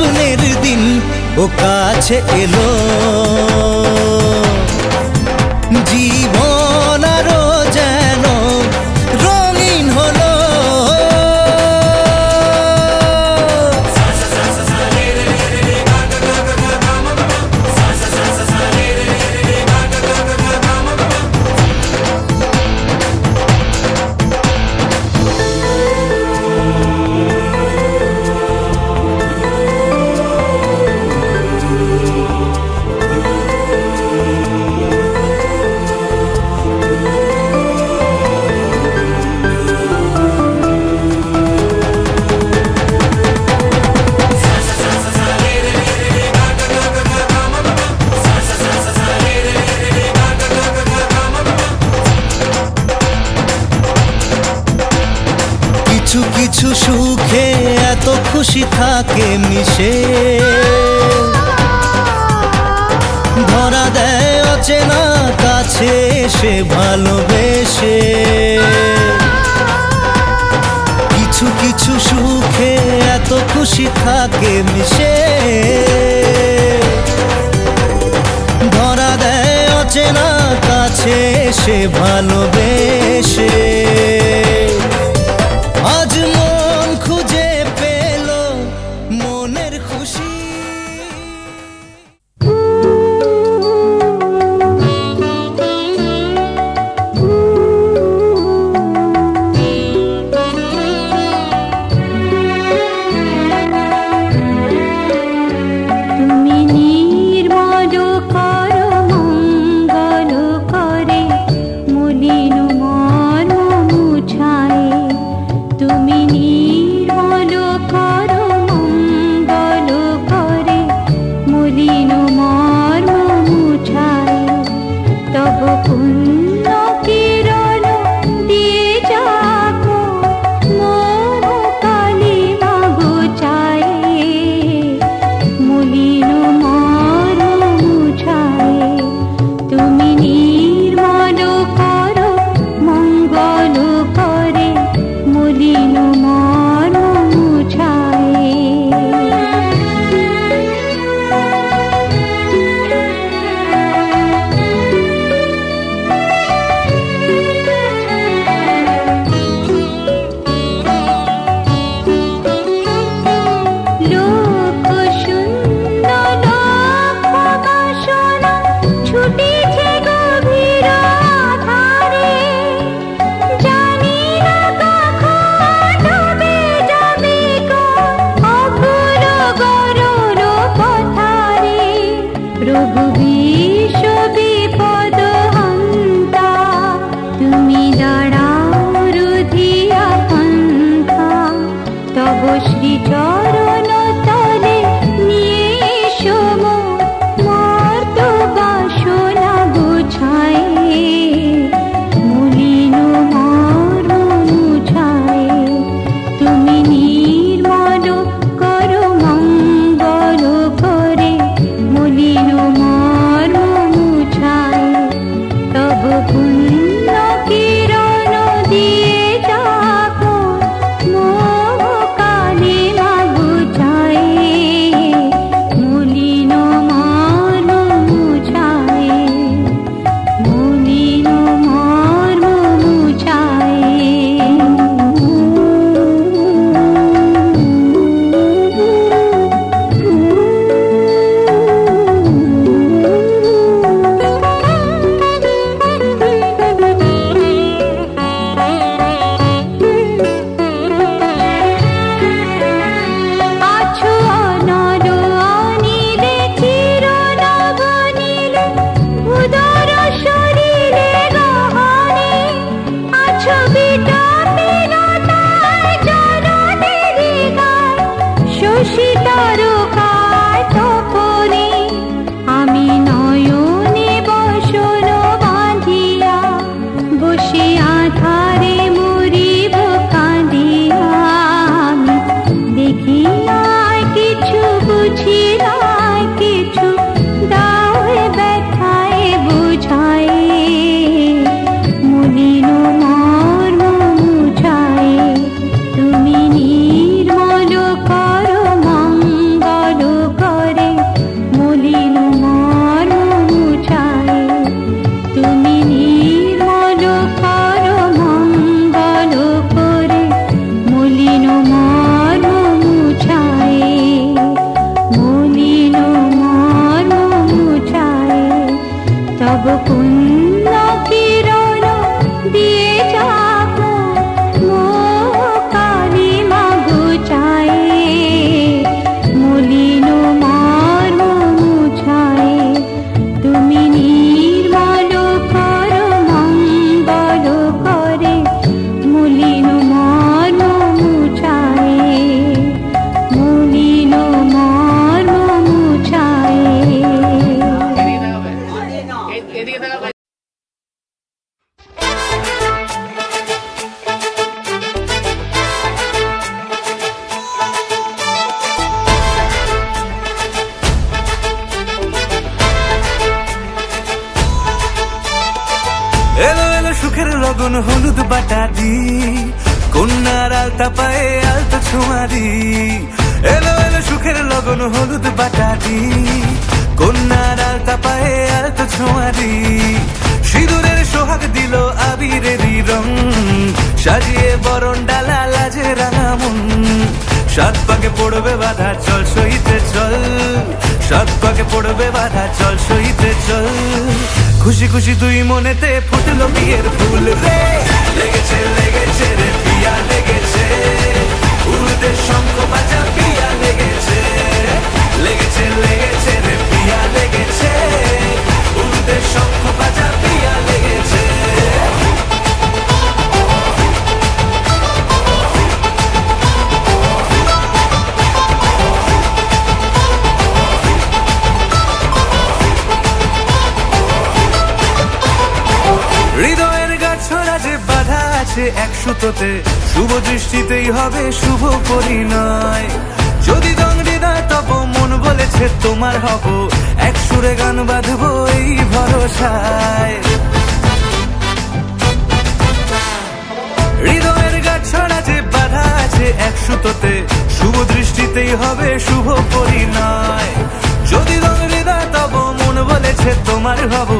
স্বপ্নের দিন ও কাছে এলো, জীবন আরো যেন রঙিন হলো। কিছু কিছু সুখে এত খুশি থাকে মিশে, ধরা দেয় অচেনা কাছে এসে ভালোবেসে। কিছু কিছু সুখে এত খুশি থাকে মিশে, ধরা দেয় অচেনা কাছে এসে ভালোবেসে। আজ মন খুঁজে পেল মনের খুশি। দিয়ে যাবো মোহ কালে মাগো বাটা দি, কন্যার আলতা পায়ে আলতো ছোঁয়া দি, এলো এলো সুখের লগন হলুদ বাটা দি, কন্যার আলতা পায়ে আলতো ছোঁয়া দি, সিঁদুরের সোহাগ দিল আবিরেরই রং, সাজিয়ে বরণ ডালা লাজে রাঙা মন, সাত পাকে পড়বে বাধা চল সইতে চল, সাত পাকে পড়বে বাধা চল সইতে চল, খুশি খুশি দুই মনেতে ফুটলো বিয়ের ফুল রে, লেগেছে লেগেছে রে পিয়া লেগেছে, উড়তে শঙ্খ বাজা পিয়া লেগেছে, লেগেছে লেগেছে রে পিয়া লেগেছে, উড়তে শঙ্খ বাজা পিয়া লেগেছে। হৃদয়ের গাছড়া যে বাধা আছে এক সুতোতে, শুভ দৃষ্টিতেই হবে শুভ পরিণয়, যদি দংডিদায় তব মন বলেছে তোমার হব, এক সুরে গান বাঁধবো এই ভরসায়, হৃদয়ের গাছড়া যে বাধা আছে এক সুতোতে, শুভ দৃষ্টিতেই হবে শুভ পরিণয়, যদি দংডিদায় তব মন বলেছে তোমার হব,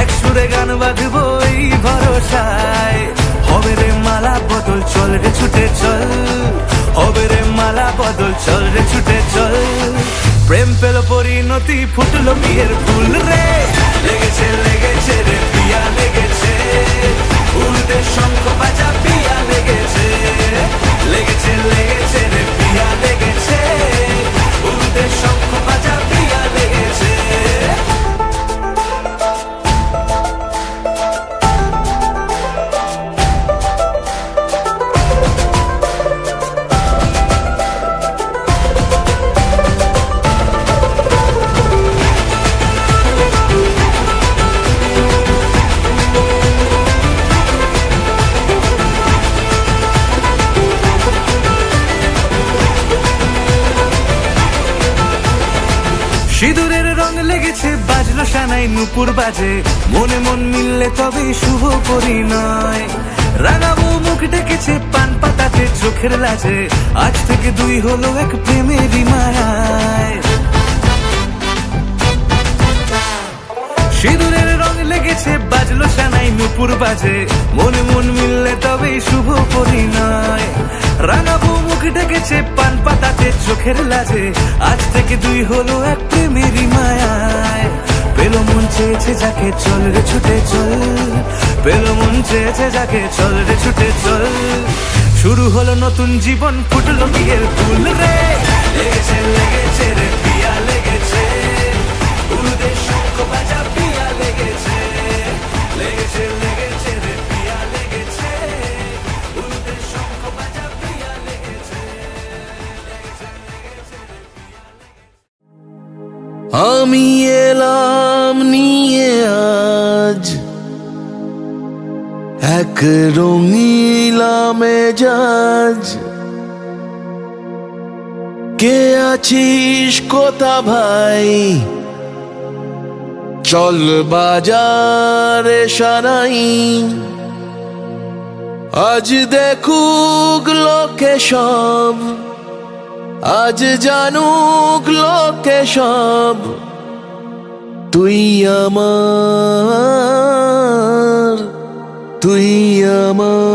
এক সুরে গান বাঁধবো এই ভরসায়, হবে রে মালা বদল চল রে ছুটে চল, হবে রে মালা বদল চল রে ছুটে চল, প্রেম পেল পরিণতি ফুটলো বিয়ের ফুল রে, লেগেছে লেগেছে রে পিয়া লেগেছে, উড়তে শঙ্খ বাজা পিয়া লেগেছে, লেগেছে লেগেছে রে পিয়া লেগেছে, উড়তে শঙ্খ বাজা পিয়া লেগেছে। সিঁদুরের রং লেগেছে বাজলো সানাই নুপুর বাজে, মনে মন মিললে তবে শুভ পরিণয়, রাঙাবো মুখ ডেকেছে পান পাতাতে চোখের লাজে, আজ থেকে দুই হলো এক প্রেমেরই মায়ায়, সিঁদুরের রং লেগেছে বাজলো সানাই নুপুর বাজে, মনে মন মিললে তবে শুভ পরিণয়, রাঙাবো মুখ ডেকেছে পান পাতাতে চোখের লাজে, আজ থেকে দুই হলো এক প্রেমেরই মায়ায়, পেল মন চেয়েছে যাকে চল রে ছুটে চল, পেল মন চেয়েছে যাকে চল রে ছুটে চল, শুরু হলো নতুন জীবন ফুটলো বিয়ের ফুল রে, লেগেছে লেগেছে রে পিয়া লেগেছে, উড়তে শঙ্খ বাজা পিয়া লেগেছে, লেগেছে লেগেছে রে পিয়া লেগেছে, উড়তে শঙ্খ বাজা পিয়া লেগেছে, লেগেছে লেগেছে রে পিয়া লেগেছে। আমি এলাম নিয়ে আজ এক রঙিলা মেজাজ, কে আছিস কোথা ভাই, চল বাজারে সারাই, আজ দেখুক লোকে সব, আজ জানুক লোকে সব, তুই আমার, তুই আমার।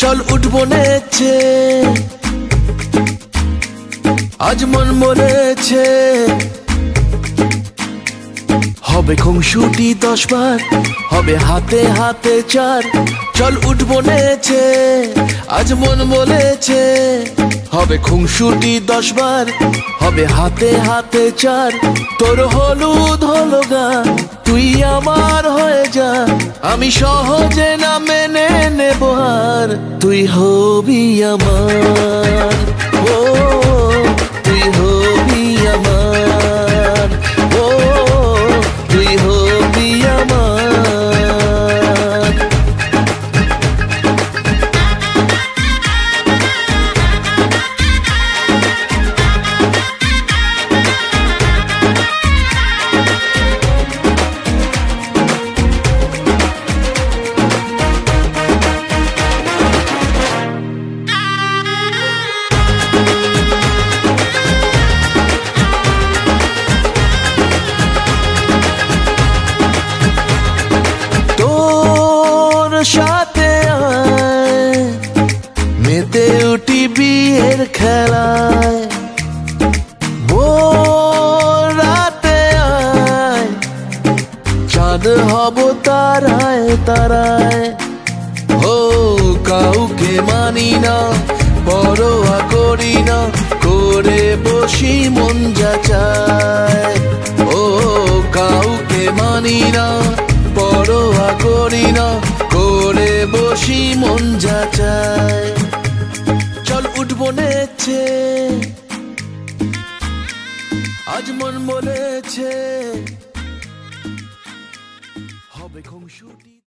চল উঠবো নেচে, আজ মন বলেছে, হবে খুংসুটি 10 বার, হবে হাতে হাতে চার, চল উঠবো নেচে, আজ মন বলেছে, হবে খুংসুটি 10 বার, হবে হাতে হাতে চার, তোর হলুদ হলো গান, তুই আমার হয়ে যা, আমি সহজে না মেনে নেব আর, তুই হবি আমার, ও তুই হবি আমার, ও তুই হবি আমার। হব তারায় তারায়। ও কাউকে মানি না, পরোয়া করি না, করে বসি মন যা চায়। ও কাউকে মানি না, পরোয়া করি না, করে বসি মন যা চায়। চল উঠবো নেচে, আজ মন বলেছে